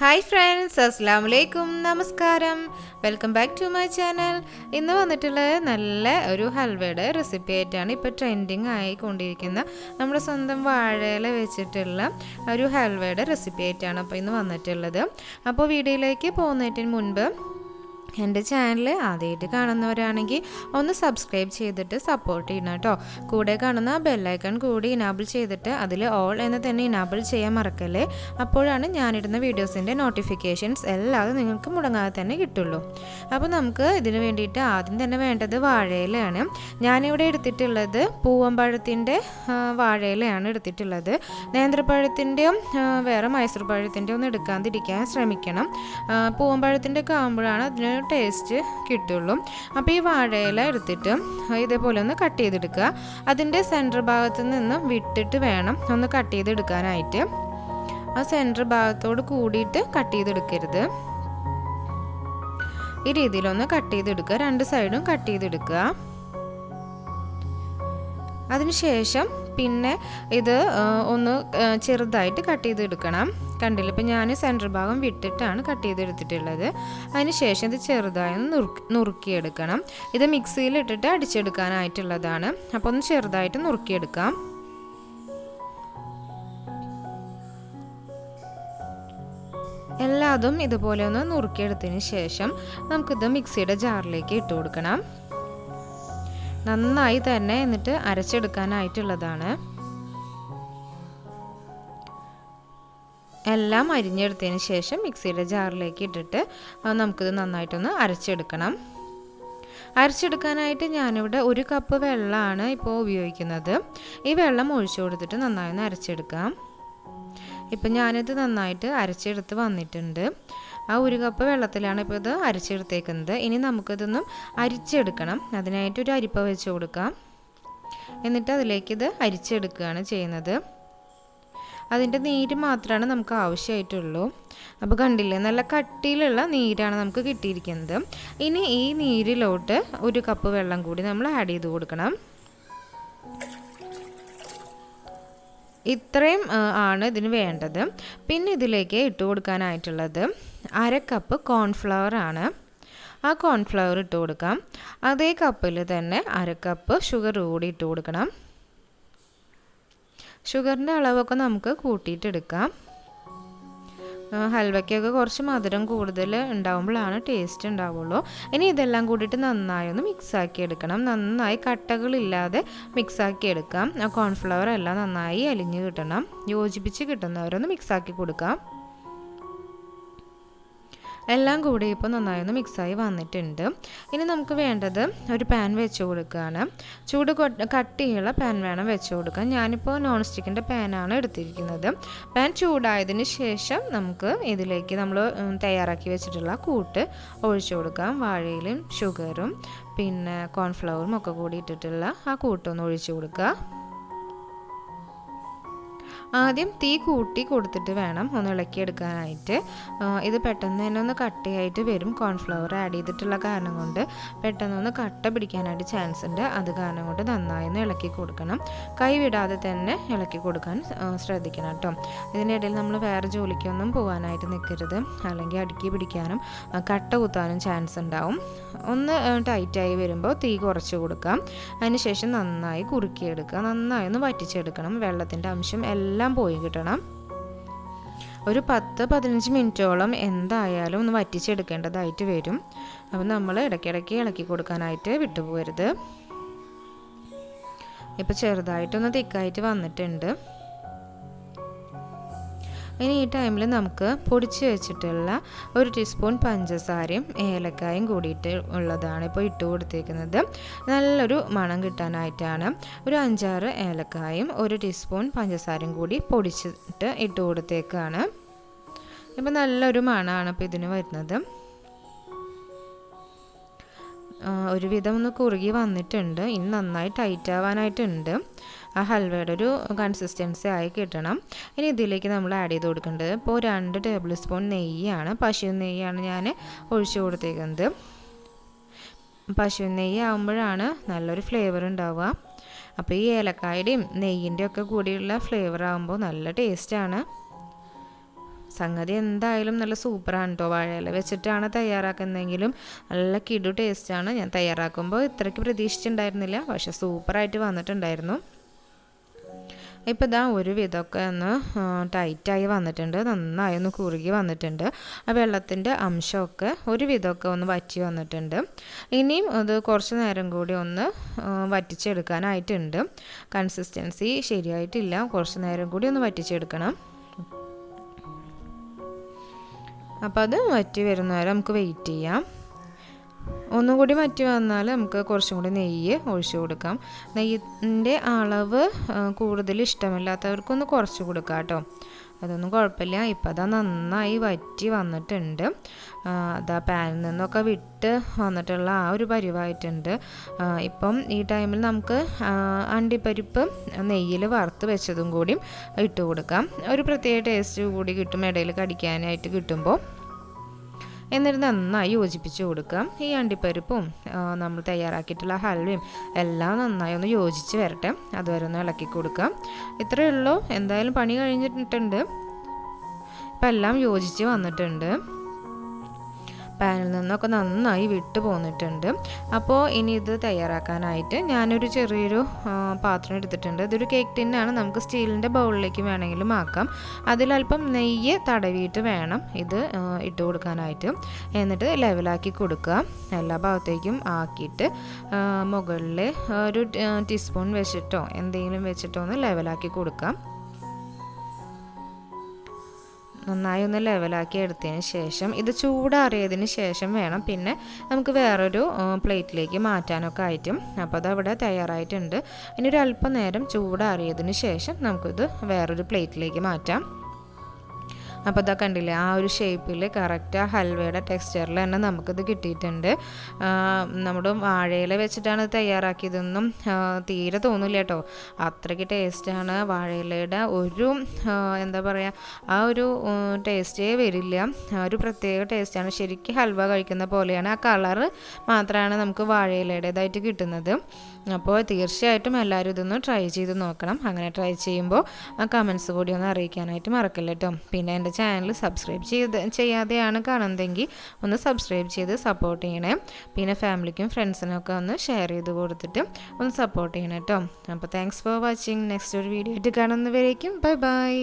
Hi friends, Assalamu alaikum, Namaskaram. Welcome back to my channel. ഇന്ന് വന്നിട്ടുള്ള നല്ല ഒരു ഹൽവയുടെ റെസിപ്പി ആയിട്ടാണ് ഇപ്പോൾ ട്രെൻഡിങ് ആയിക്കൊണ്ടിരിക്കുന്ന നമ്മുടെ സ്വന്തം വാഴയില വെച്ചിട്ടുള്ള ഒരു ഹൽവയുടെ റെസിപ്പി ആയിട്ടാണ് അപ്പോൾ ഇന്ന് വന്നിട്ടുള്ളത്. അപ്പോൾ വീഡിയോയിലേക്ക് പോകുന്നതിന് മുൻപ് എൻ്റെ ചാനൽ ആദ്യമായിട്ട് കാണുന്നവരാണെങ്കിൽ ഒന്ന് സബ്സ്ക്രൈബ് ചെയ്തിട്ട് സപ്പോർട്ട് ചെയ്യണം കേട്ടോ. കൂടെ കാണുന്ന ബെല്ലൈക്കൺ കൂടി ഇനാബിൾ ചെയ്തിട്ട് അതിൽ ഓൾ എന്ന് തന്നെ ഇനാബിൾ ചെയ്യാൻ മറക്കല്ലേ. അപ്പോഴാണ് ഞാനിടുന്ന വീഡിയോസിൻ്റെ നോട്ടിഫിക്കേഷൻസ് എല്ലാതും നിങ്ങൾക്ക് മുടങ്ങാതെ തന്നെ കിട്ടുള്ളൂ. അപ്പോൾ നമുക്ക് ഇതിന് വേണ്ടിയിട്ട് ആദ്യം തന്നെ വേണ്ടത് വാഴയിലയാണ്. ഞാനിവിടെ എടുത്തിട്ടുള്ളത് പൂവമ്പഴത്തിൻ്റെ വാഴയിലയാണ് എടുത്തിട്ടുള്ളത്. നേന്ത്രപ്പഴത്തിൻ്റെയും വേറെ മൈസൂർ പഴത്തിൻ്റെ ഒന്നും എടുക്കാതിരിക്കാൻ ശ്രമിക്കണം. പൂവമ്പഴത്തിൻ്റെ ഒക്കെ ആകുമ്പോഴാണ് അതിന് ടേസ്റ്റ് കിട്ടുള്ളൂ. അപ്പോൾ ഈ വാഴയില എടുത്തിട്ട് ഇതേപോലെ ഒന്ന് കട്ട് ചെയ്തെടുക്കുക. അതിൻ്റെ സെൻറ്റർ ഭാഗത്ത് നിന്ന് വിട്ടിട്ട് വേണം ഒന്ന് കട്ട് ചെയ്തെടുക്കാനായിട്ട്. ആ സെൻറ്റർ ഭാഗത്തോട് കൂടിയിട്ട് കട്ട് ചെയ്തെടുക്കരുത്. ഈ രീതിയിലൊന്ന് കട്ട് ചെയ്തെടുക്കുക. രണ്ട് സൈഡും കട്ട് ചെയ്തെടുക്കുക. അതിനുശേഷം പിന്നെ ഇത് ഒന്ന് ചെറുതായിട്ട് കട്ട് ചെയ്തെടുക്കണം. കണ്ടില്ല, ഇപ്പം ഞാൻ സെൻറ്റർ ഭാഗം വിട്ടിട്ടാണ് കട്ട് ചെയ്തെടുത്തിട്ടുള്ളത്. അതിനുശേഷം ഇത് ചെറുതായി ഒന്ന് നുറുക്കിയെടുക്കണം. ഇത് മിക്സിയിലിട്ടിട്ട് അടിച്ചെടുക്കാനായിട്ടുള്ളതാണ്. അപ്പോൾ ഒന്ന് ചെറുതായിട്ട് നുറുക്കിയെടുക്കാം. എല്ലാതും ഇതുപോലെ ഒന്ന് നുറുക്കിയെടുത്തതിന് ശേഷം നമുക്കിത് മിക്സിയുടെ ജാറിലേക്ക് ഇട്ട് കൊടുക്കണം. നന്നായി തന്നെ എന്നിട്ട് അരച്ചെടുക്കാനായിട്ടുള്ളതാണ്. എല്ലാം അരിഞ്ഞെടുത്തതിന് ശേഷം മിക്സിയുടെ ജാറിലേക്ക് ഇട്ടിട്ട് നമുക്കിത് നന്നായിട്ടൊന്ന് അരച്ചെടുക്കണം. അരച്ചെടുക്കാനായിട്ട് ഞാനിവിടെ 1 കപ്പ് വെള്ളമാണ് ഇപ്പോൾ ഉപയോഗിക്കുന്നത്. ഈ വെള്ളം ഒഴിച്ചു കൊടുത്തിട്ട് നന്നായി ഒന്ന് അരച്ചെടുക്കാം. ഇപ്പം ഞാനിത് നന്നായിട്ട് അരച്ചെടുത്ത് വന്നിട്ടുണ്ട്. ആ 1 കപ്പ് വെള്ളത്തിലാണ് ഇപ്പോൾ ഇത് അരച്ചെടുത്തേക്കുന്നത്. ഇനി നമുക്കിതൊന്നും അരിച്ചെടുക്കണം. അതിനായിട്ട് ഒരു അരിപ്പ വെച്ച് കൊടുക്കാം. എന്നിട്ട് അതിലേക്ക് ഇത് അരിച്ചെടുക്കുകയാണ് ചെയ്യുന്നത്. അതിൻ്റെ നീര് മാത്രമാണ് നമുക്ക് ആവശ്യമായിട്ടുള്ളൂ. അപ്പോൾ കണ്ടില്ലേ, നല്ല കട്ടിയിലുള്ള നീരാണ് നമുക്ക് കിട്ടിയിരിക്കുന്നത്. ഇനി ഈ നീരിലോട്ട് 1 കപ്പ് വെള്ളം കൂടി നമ്മൾ ആഡ് ചെയ്ത് കൊടുക്കണം. ഇത്രയും ആണ് ഇതിന് വേണ്ടത്. പിന്നെ ഇതിലേക്ക് ഇട്ട് കൊടുക്കാനായിട്ടുള്ളത് 1/2 കപ്പ് കോൺഫ്ലവർ ആണ്. ആ കോൺഫ്ലവർ ഇട്ട് കൊടുക്കാം. അതേ കപ്പിൽ തന്നെ 1/2 കപ്പ് ഷുഗർ കൂടി ഇട്ട് കൊടുക്കണം. ഷുഗറിൻ്റെ അളവൊക്കെ നമുക്ക് കൂട്ടിയിട്ടെടുക്കാം. ഹൽവയ്ക്കൊക്കെ കുറച്ച് മധുരം കൂടുതൽ ഉണ്ടാകുമ്പോഴാണ് ടേസ്റ്റ് ഉണ്ടാവുള്ളൂ. ഇനി ഇതെല്ലാം കൂടിയിട്ട് നന്നായി ഒന്ന് മിക്സാക്കി എടുക്കണം. നന്നായി കട്ടകളില്ലാതെ മിക്സാക്കി എടുക്കാം. ആ കോൺഫ്ലവർ എല്ലാം നന്നായി അലിഞ്ഞ് കിട്ടണം. യോജിപ്പിച്ച് കിട്ടുന്നവരൊന്ന് മിക്സാക്കി കൊടുക്കാം. എല്ലാം കൂടി ഇപ്പോൾ നന്നായി ഒന്ന് മിക്സായി വന്നിട്ടുണ്ട്. ഇനി നമുക്ക് വേണ്ടത് ഒരു പാൻ വെച്ച് കൊടുക്കുകയാണ്. ചൂട് കട്ടിയുള്ള പാൻ വേണം വെച്ച് കൊടുക്കാൻ. ഞാനിപ്പോൾ നോൺ സ്റ്റിക്കിൻ്റെ പാനാണ് എടുത്തിരിക്കുന്നത്. പാൻ ചൂടായതിന് ശേഷം നമുക്ക് ഇതിലേക്ക് നമ്മൾ തയ്യാറാക്കി വെച്ചിട്ടുള്ള കൂട്ട് ഒഴിച്ചു കൊടുക്കാം. വാഴയിലും ഷുഗറും പിന്നെ കോൺഫ്ലവറും ഒക്കെ കൂടി ഇട്ടിട്ടുള്ള ആ കൂട്ടൊന്ന് ഒഴിച്ചു കൊടുക്കുക. ആദ്യം തീ കൂട്ടി കൊടുത്തിട്ട് വേണം ഒന്ന് ഇളക്കിയെടുക്കാനായിട്ട്. ഇത് പെട്ടെന്ന് തന്നെ ഒന്ന് കട്ടയായിട്ട് വരും. കോൺഫ്ലവർ ആഡ് ചെയ്തിട്ടുള്ള കാരണം കൊണ്ട് പെട്ടെന്നൊന്ന് കട്ട പിടിക്കാനായിട്ട് ചാൻസ് ഉണ്ട്. അത് കാരണം കൊണ്ട് നന്നായി ഒന്ന് ഇളക്കി കൊടുക്കണം. കൈ വിടാതെ തന്നെ ഇളക്കി കൊടുക്കാൻ ശ്രദ്ധിക്കണം കേട്ടോ. ഇതിനിടയിൽ നമ്മൾ വേറെ ജോലിക്കൊന്നും പോകാനായിട്ട് നിൽക്കരുത്. അല്ലെങ്കിൽ അടുക്കി പിടിക്കാനും കട്ട കുത്താനും ചാൻസ് ഉണ്ടാവും. ഒന്ന് ടൈറ്റായി വരുമ്പോൾ തീ കുറച്ച് കൊടുക്കാം. അതിനുശേഷം നന്നായി കുറുക്കിയെടുക്കുക. നന്നായി ഒന്ന് വറ്റിച്ചെടുക്കണം. വെള്ളത്തിൻ്റെ അംശം എല്ലാം പോയി കിട്ടണം. ഒരു 10-15 മിനിറ്റോളം എന്തായാലും ഒന്ന് വറ്റിച്ചെടുക്കേണ്ടതായിട്ട് വരും. അപ്പോൾ നമ്മൾ ഇടയ്ക്കിടയ്ക്ക് ഇളക്കി കൊടുക്കാനായിട്ട് വിട്ടുപോകരുത്. ഇപ്പോൾ ചെറുതായിട്ടൊന്ന് തിക്കായിട്ട് വന്നിട്ടുണ്ട്. ഇനി ഈ ടൈമിൽ നമുക്ക് പൊടിച്ച് വെച്ചിട്ടുള്ള 1 ടീസ്പൂൺ പഞ്ചസാരയും ഏലക്കായും കൂടിയിട്ട് ഉള്ളതാണ് ഇപ്പോൾ ഇട്ട് കൊടുത്തേക്കുന്നത്. നല്ലൊരു മണം കിട്ടാനായിട്ടാണ്. ഒരു 5-6 ഏലക്കായും 1 ടീസ്പൂൺ പഞ്ചസാരയും കൂടി പൊടിച്ചിട്ട് ഇട്ട് കൊടുത്തേക്കാണ്. ഇപ്പോൾ നല്ലൊരു മണമാണ് ഇപ്പോൾ ഇതിന് വരുന്നത്. ഒരുവിധം ഒന്ന് കുറുകി വന്നിട്ടുണ്ട്. ഇനി നന്നായി ടൈറ്റ് ആവാനായിട്ടുണ്ട്. ആ ഹൽവയുടെ ഒരു കൺസിസ്റ്റൻസി ആയി കിട്ടണം. ഇനി ഇതിലേക്ക് നമ്മൾ ആഡ് ചെയ്ത് കൊടുക്കേണ്ടത് ഇപ്പോൾ 2 ടേബിൾ സ്പൂൺ നെയ്യാണ്. പശു നെയ്യാണ് ഞാൻ ഒഴിച്ചു കൊടുത്തേക്കുന്നത്. പശു നെയ്യ് ആകുമ്പോഴാണ് നല്ലൊരു ഫ്ലേവർ ഉണ്ടാവുക. അപ്പോൾ ഈ ഏലക്കായുടെയും നെയ്യിൻ്റെ ഒക്കെ കൂടിയുള്ള ഫ്ലേവർ ആകുമ്പോൾ നല്ല ടേസ്റ്റാണ്. സംഗതി എന്തായാലും നല്ല സൂപ്പറാണ് കേട്ടോ. വാഴയില വെച്ചിട്ടാണ് തയ്യാറാക്കുന്നതെങ്കിലും നല്ല കിടു ടേസ്റ്റാണ്. ഞാൻ തയ്യാറാക്കുമ്പോൾ ഇത്രയ്ക്ക് പ്രതീക്ഷിച്ചിട്ടുണ്ടായിരുന്നില്ല, പക്ഷെ സൂപ്പറായിട്ട് വന്നിട്ടുണ്ടായിരുന്നു. ഇപ്പോൾ ഇതാ ഒരു വിധമൊക്കെ ഒന്ന് ടൈറ്റായി വന്നിട്ടുണ്ട്, നന്നായി ഒന്ന് കുറുകി വന്നിട്ടുണ്ട്. ആ വെള്ളത്തിൻ്റെ അംശമൊക്കെ ഒരു വിധമൊക്കെ ഒന്ന് വറ്റി വന്നിട്ടുണ്ട്. ഇനിയും അത് കുറച്ച് നേരം കൂടി ഒന്ന് വറ്റിച്ചെടുക്കാനായിട്ടുണ്ട്. കൺസിസ്റ്റൻസി ശരിയായിട്ടില്ല, കുറച്ച് നേരം കൂടി ഒന്ന് വറ്റിച്ചെടുക്കണം. അപ്പോൾ അത് വറ്റി വരുന്നവരെ നമുക്ക് വെയിറ്റ് ചെയ്യാം. ഒന്നും കൂടി വറ്റി വന്നാൽ നമുക്ക് കുറച്ചും കൂടി നെയ്യ് ഒഴിച്ചു കൊടുക്കാം. നെയ്യിൻ്റെ അളവ് കൂടുതൽ ഇഷ്ടമില്ലാത്തവർക്കൊന്ന് കുറച്ച് കൊടുക്കാം കേട്ടോ, അതൊന്നും കുഴപ്പമില്ല. ഇപ്പം അതാ നന്നായി വറ്റി വന്നിട്ടുണ്ട്. അതാ പാനിൽ നിന്നൊക്കെ വിട്ട് വന്നിട്ടുള്ള ആ ഒരു പരിവായിട്ടുണ്ട്. ഇപ്പം ഈ ടൈമിൽ നമുക്ക് അണ്ടിപ്പരിപ്പ് നെയ്യിൽ വറുത്ത് വെച്ചതും കൂടി ഇട്ട് കൊടുക്കാം. ഒരു പ്രത്യേക ടേസ്റ്റ് കൂടി കിട്ടും ഇടയിൽ കടിക്കാനായിട്ട് കിട്ടുമ്പോൾ. എന്നിട്ട് നന്നായി യോജിപ്പിച്ച് കൊടുക്കാം. ഈ അണ്ടിപ്പരിപ്പും നമ്മൾ തയ്യാറാക്കിയിട്ടുള്ള ഹൽവയും എല്ലാം നന്നായി ഒന്ന് യോജിച്ച് വരട്ടെ, അതുവരെ ഒന്ന് ഇളക്കി കൊടുക്കാം. ഇത്രയേ ഉള്ളൂ, എന്തായാലും പണി കഴിഞ്ഞിട്ടുണ്ട്. ഇപ്പം എല്ലാം യോജിച്ച് വന്നിട്ടുണ്ട്, പാനിൽ നിന്നൊക്കെ നന്നായി വിട്ട് പോന്നിട്ടുണ്ട്. അപ്പോൾ ഇനി ഇത് തയ്യാറാക്കാനായിട്ട് ഞാനൊരു ചെറിയൊരു പാത്രം എടുത്തിട്ടുണ്ട്. ഇതൊരു കേക്ക് ടിന്നാണ്, നമുക്ക് സ്റ്റീലിൻ്റെ ബൗളിലേക്ക് വേണമെങ്കിലും ആക്കാം. അതിലല്പം നെയ്യ് തടവിയിട്ട് വേണം ഇത് ഇട്ട് കൊടുക്കാനായിട്ട്. എന്നിട്ട് ലെവലാക്കി കൊടുക്കുക, എല്ലാ ഭാഗത്തേക്കും ആക്കിയിട്ട് മുകളിൽ ഒരു ടീസ്പൂൺ വെച്ചിട്ടോ എന്തെങ്കിലും വെച്ചിട്ടോ ഒന്ന് ലെവലാക്കി കൊടുക്കാം. നന്നായി ഒന്ന് ലെവലാക്കി എടുത്തതിന് ശേഷം ഇത് ചൂടാറിയതിന് ശേഷം വേണം പിന്നെ നമുക്ക് വേറൊരു പ്ലേറ്റിലേക്ക് മാറ്റാനൊക്കെ ആയിട്ടും. അപ്പോൾ അതവിടെ തയ്യാറായിട്ടുണ്ട്. ഇനി ഒരു അല്പം നേരം ചൂടാറിയതിന് ശേഷം നമുക്കിത് വേറൊരു പ്ലേറ്റിലേക്ക് മാറ്റാം. അപ്പോൾ ഇതാ കണ്ടില്ലേ, ആ ഒരു ഷേപ്പിൽ കറക്റ്റ് ആ ഹൽവയുടെ ടെക്സ്ചറിൽ തന്നെ നമുക്കിത് കിട്ടിയിട്ടുണ്ട്. നമ്മുടെ വാഴയില വെച്ചിട്ടാണ് തയ്യാറാക്കിയതൊന്നും തീരെ തോന്നില്ല കേട്ടോ, അത്രയ്ക്ക് ടേസ്റ്റാണ്. വാഴയിലയുടെ ഒരു എന്താ പറയുക, ആ ഒരു ടേസ്റ്റേ വരില്ല, ഒരു പ്രത്യേക ടേസ്റ്റാണ്. ശരിക്കും ഹൽവ കഴിക്കുന്ന പോലെയാണ്. ആ കളറ് മാത്രമാണ് നമുക്ക് വാഴയിലയുടേതായിട്ട് കിട്ടുന്നത്. അപ്പോൾ തീർച്ചയായിട്ടും എല്ലാവരും ഇതൊന്ന് ട്രൈ ചെയ്ത് നോക്കണം. അങ്ങനെ ട്രൈ ചെയ്യുമ്പോൾ ആ കമൻസ് കൂടി ഒന്ന് അറിയിക്കാനായിട്ട് മറക്കില്ല കേട്ടോ. പിന്നെ എൻ്റെ ചാനൽ സബ്സ്ക്രൈബ് ചെയ്യാതെയാണ് കാണുന്നതെങ്കിൽ ഒന്ന് സബ്സ്ക്രൈബ് ചെയ്ത് സപ്പോർട്ട് ചെയ്യണേ. പിന്നെ ഫാമിലിക്കും ഫ്രണ്ട്സിനൊക്കെ ഒന്ന് ഷെയർ ചെയ്ത് കൊടുത്തിട്ട് ഒന്ന് സപ്പോർട്ട് ചെയ്യണം കേട്ടോ. അപ്പോൾ താങ്ക്സ് ഫോർ വാച്ചിങ്. നെക്സ്റ്റ് ഒരു വീഡിയോ ആയിട്ട് കാണുന്നവരേക്കും ബൈ ബൈ.